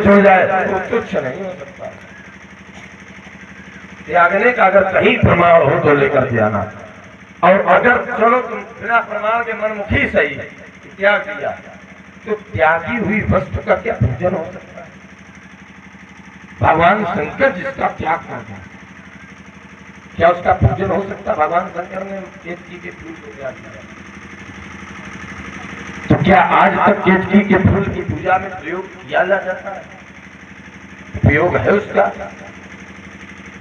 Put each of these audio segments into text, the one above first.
हो जाए तो तुच्छ नहीं हो सकता। त्यागने का अगर कहीं प्रमाण हो तो लेकर के आना, और अगर चलो तुम बिना प्रमाण के मनमुखी सही त्याग दिया तो त्यागी हुई वस्तु का क्या पूजन हो सकता है? भगवान शंकर जिसका त्याग करता है क्या उसका पूजन हो सकता? भगवान शंकर ने केतकी के फूल को त्याग किया, तो क्या आज तक केतकी के फूल की पूजा में प्रयोग किया जाता है? उपयोग है उसका?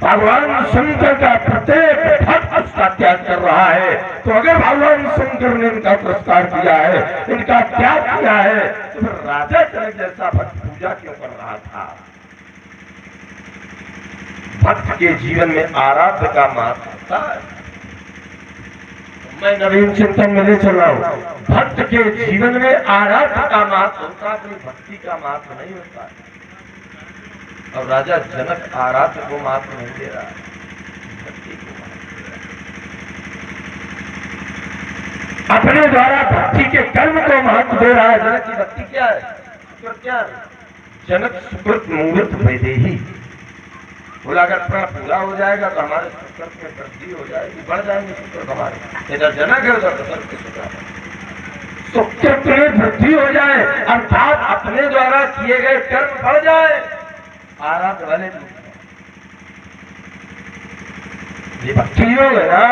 भगवान शंकर का प्रत्येक भक्त उसका त्याग कर रहा है, तो अगर भगवान शंकर ने इनका पुरस्कार किया है, इनका त्याग किया है, तो फिर राजा जनक जैसा भक्त पूजा क्यों कर रहा था? भक्त के जीवन में आराध्य का महत्व होता है। मैं नवीन चिंतन में ले चल रहा हूं, भक्त के जीवन में आराध्य का महत्व होता है, भक्ति का महत्व नहीं होता है। और राजा जनक आराध्य को महत्व नहीं दे रहा है, भक्ति को महत्व दे रहा है। अपने द्वारा भक्ति के कर्म को महत्व दे रहा है। जनक की भक्ति क्या है? शुक्र क्या है? जनक सुकृत मूर्त वैदेही बोला, अगर प्रण पूरा हो जाएगा तो हमारे सुकृत में वृद्धि हो जाएगी, बढ़ जाएंगे सुकृत हमारे। इधर जनक है उधर सुकृत में वृद्धि हो जाए, अर्थात अपने द्वारा किए गए कर्म बढ़ जाए। आराध्य वाले ये भक्ति योग है ना,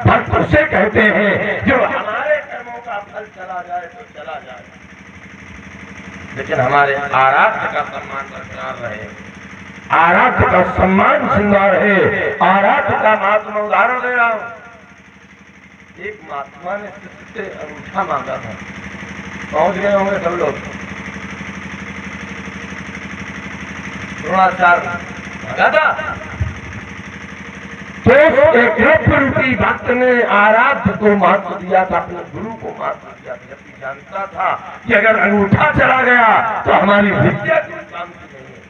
भक्त उसे कहते हैं जो हमारे कर्मों का फल चला जाए तो चला जाए, लेकिन हमारे आराध्य का सम्मान बरकरार रहे, आराध्य का सम्मान जिंदा रहे। आराध्य का महात्मा उदाहरण दे रहा हूं। एक महात्मा ने किसी से अंगूठा मांगा था, पहुंच गए होंगे सब लोग। द्रोणाचार्य मांगा था तो एक रूपी भक्त ने आराध्य को महत्व दिया था, अपने गुरु को महत्व दिया था, जबकि जानता था कि अगर अंगूठा चला गया तो हमारी विद्या कोई काम की नहीं है।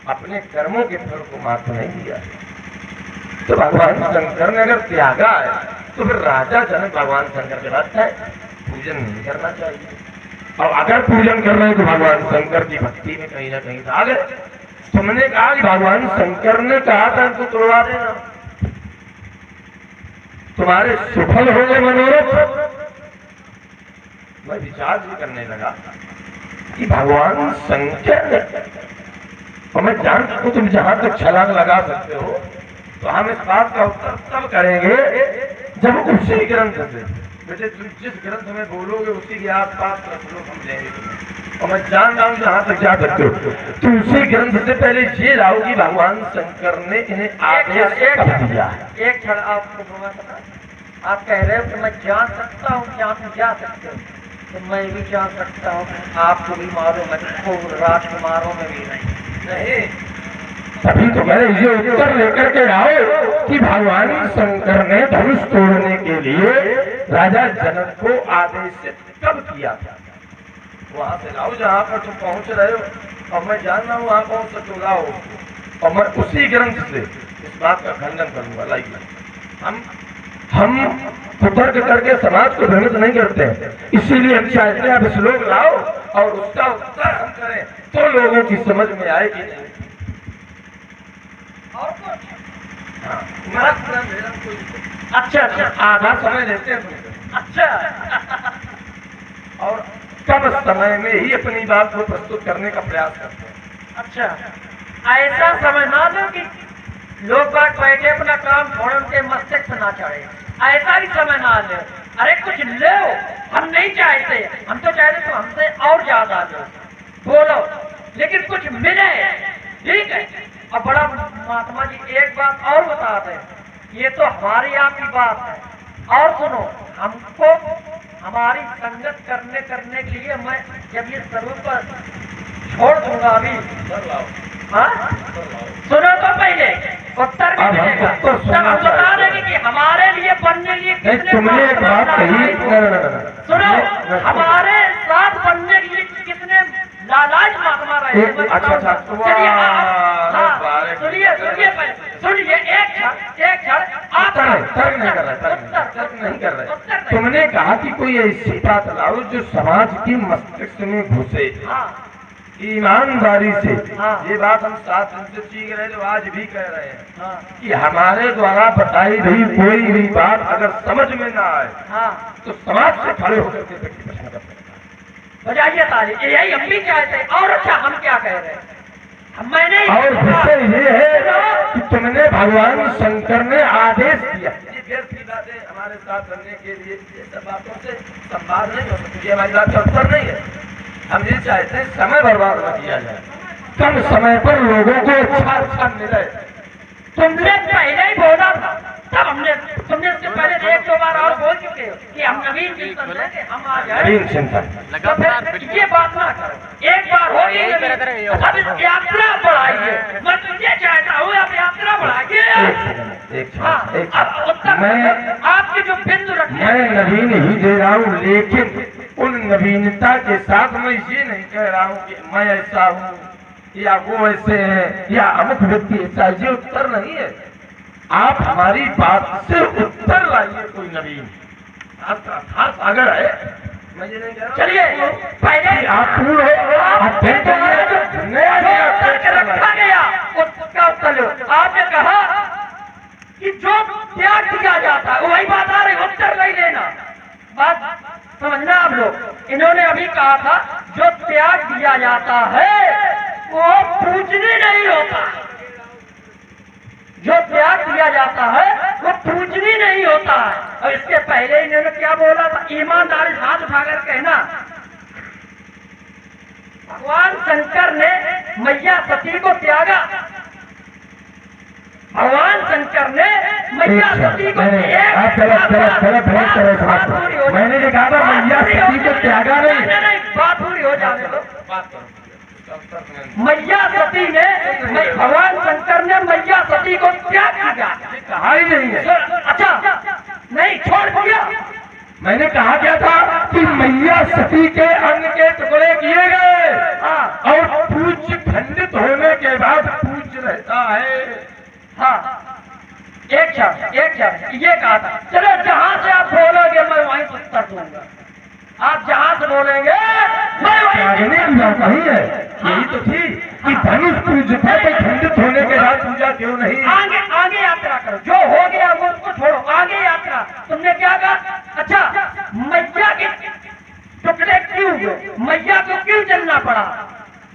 अपने कर्मों के फल को महत्व नहीं दिया। तो भगवान शंकर ने अगर त्यागा है तो फिर राजा जनक भगवान शंकर के भक्त है, पूजन नहीं करना चाहिए। और अगर पूजन कर रहे हैं तो भगवान शंकर की भक्ति में कहीं ना कहीं भाग है। तुमने कहा कि भगवान शंकर ने कहा था तो तोड़वा देना, तुम्हारे सफल हो गए मनोरथ। मैं विचार भी करने लगा कि भगवान शंकर ने, और मैं जानता हूं तुम जहां तक छलांग लगा सकते हो, तो हम इस बात का उत्तर तब करेंगे जब उसी ग्रंथ से, बेटे तुम जिस ग्रंथ में बोलोगे उसी के आसपास रख लो, हम लेंगे तुम्हें। और मैं जान रहा हूं जहां तक जा सकते हो, तो उसी ग्रंथ से पहले ये लाओ कि भगवान शंकर ने इन्हें आदेश कब दिया। एक क्षण आपको भगवान, आप कह रहे हो कि मैं जान सकता हूँ, क्या आप जा सकते हो, तो मैं भी जान सकता हूँ, आपको भी मालूम है, राजकुमारों में भी नहीं। तभी तो मैंने ये उत्तर लेकर के आओ कि भगवान शंकर ने धनुष तोड़ने के लिए राजा जनक को आदेश कब किया था। वहां से लाओ जहां पर तुम पहुंच रहे हो, और मैं जान रहा हूँ वहां पहुंच सकते लाओ, और मैं उसी ग्रंथ से इस बात का खंडन करूंगा। लाइए हम कुतर्क करके समाज को भ्रमित नहीं करते हैं, इसीलिए हम चाहते हैं आप श्लोक लाओ और उसका उत्तर हम करें तो लोगों की समझ में आएगी। और अच्छा आधा समय लेते हैं। अच्छा और कम समय में ही अपनी बात को प्रस्तुत करने का प्रयास करते हैं। अच्छा, ऐसा समय ना लो कि लोग बात बैठे अपना काम छोड़ उनके मस्तिष्क ना चढ़े, ऐसा भी समय ना ले। अरे कुछ लो, हम नहीं चाहते, हम तो चाहते तो हमसे और ज्यादा लो, बोलो, लेकिन कुछ मिले, ठीक है। और बड़ा महात्मा जी एक बात और बता दें, ये तो हमारी आपकी बात है। और सुनो, हमको हमारी संगत करने के लिए मैं जब ये स्वरूप छोड़ दूंगा अभी, हाँ सुनो तो पहले उत्तर भी मिलेगा, तब हम बता देंगे कि हमारे लिए बनने के लिए किसने तुमने एक बात कही, सुनो, हमारे साथ बनने के लिए किसने लालाच महात्मा रहे। अच्छा सुनिए एक क्षण आप तर्क नहीं कर रहे। तुमने कहा कि कोई ऐसी बात लाओ जो समाज की मस्तिष्क में घुसे, ईमानदारी से हाँ। ये बात हम 7 दिन से सीख रहे थे, आज भी कह रहे हैं हाँ कि हमारे द्वारा बताई गई कोई भी बात अगर समझ में ना आए हाँ तो समाज से खड़े होकर के व्यक्ति प्रश्न कर सकता है। बजाइए ताली, यही हम भी चाहते हैं। और अच्छा हम क्या कह रहे हैं, मैंने और विषय ये है कि तुमने भगवान शंकर ने आदेश दिया, ये व्यर्थ की बातें हमारे साथ रहने के लिए ये सब बातों से संवाद नहीं हो सकती, हमारी बात का उत्तर नहीं है। हम ये चाहते हैं समय बर्बाद न किया जाए, कम समय पर लोगों को अच्छा मिले। तुमने पहले ही बोला था, तब तुमने इससे पहले 1-2 बार और बोल चुके हो कि हम नवीन चिंतन लेंगे, हम आ जाए। नवीन चिंतन तो फिर ये बात ना करो, एक बार हो गई नवीन, अब इस यात्रा बढ़ाइए। मैं तुझे चाहता हूँ आप यात्रा बढ़ाइए। अब उत्तर मैं आपकी जो बिंदु रखे, मैं नवीन ही दे रहा हूँ, लेकिन उन नवीनता के साथ मैं ये नहीं कह रहा हूँ कि मैं ऐसा हूँ या वो ऐसे है या अमुक व्यक्ति ऐसा, ये उत्तर नहीं है। आप हमारी बात से उत्तर लाइए कोई नवीन, आपका सागर है, मैं ये नहीं कह रहा। चलिए पहले आप पूर्ण हो, आप देख लीजिए, नया नया करके रखा गया उसका उत्तर लो। आपने कहा कि जो त्याग किया जाता है वही बात आ रही, उत्तर नहीं लेना, बात समझना आप लोग। इन्होंने अभी कहा था जो त्याग दिया जाता है वो पूजनीय नहीं होता, जो त्याग दिया जाता है वो पूजनीय नहीं होता है। और इसके पहले इन्होंने क्या बोला था, ईमानदारी हाथ उठाकर कहना, भगवान शंकर ने मैया सती को त्यागा, भगवान शंकर ने मैया सती को मैंने जो कहा था मैया सती को त्यागा नहीं, बात पूरी हो जाने दो। मैया सती ने, भगवान शंकर ने मैया सती को त्याग किया, कहा ही नहीं है। अच्छा नहीं छोड़ दिया, मैंने कहा क्या था कि मैया सती के अंग के टुकड़े किए गए और पूज्य खंडित होने के बाद पूज्य रहता है। हाँ एक क्षण ये कहा था। चलो जहां से आप बोलोगे मैं वहीं से उत्तर दूंगा, आप जहां से बोलेंगे मैं त्यागने की बात नहीं है, यही तो थी कि धनुष पूज्य था तो खंडित होने के बाद पूजा क्यों नहीं। आगे यात्रा करो, जो हो गया वो उसको छोड़ो, आगे यात्रा। तुमने क्या कहा, अच्छा मैया के टुकड़े क्यों हुए, मैया को क्यों जलना पड़ा।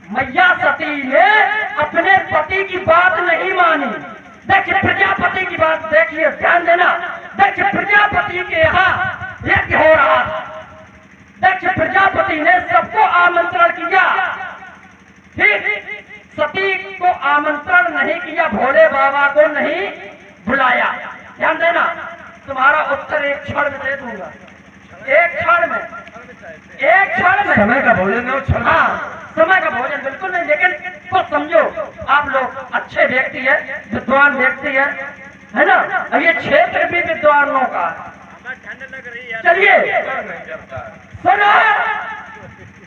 मैया सती ने अपने पति की बात नहीं मानी। देखिए प्रजापति की बात देखिए, ध्यान देना। देखिए प्रजापति के यहाँ यज्ञ हो रहा था, देखिए प्रजापति ने सबको आमंत्रण किया, ठीक, सती को आमंत्रण नहीं किया, भोले बाबा को नहीं बुलाया। ध्यान देना, तुम्हारा उत्तर एक क्षण में दे दूंगा, एक क्षण में, एक क्षण में। समय का भोजन हो, हाँ समय का भोजन बिल्कुल नहीं, लेकिन कुछ समझो, आप लोग अच्छे व्यक्ति है, विद्वान व्यक्ति है ना, अब ये क्षेत्र भी विद्वानों का है। चलिए सुनो,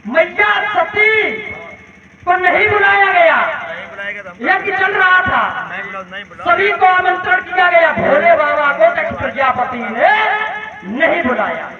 मैया सती को नहीं बुलाया गया, यज्ञ चल रहा था, सभी को आमंत्रण किया गया, भोले बाबा को प्रजापति ने नहीं बुलाया।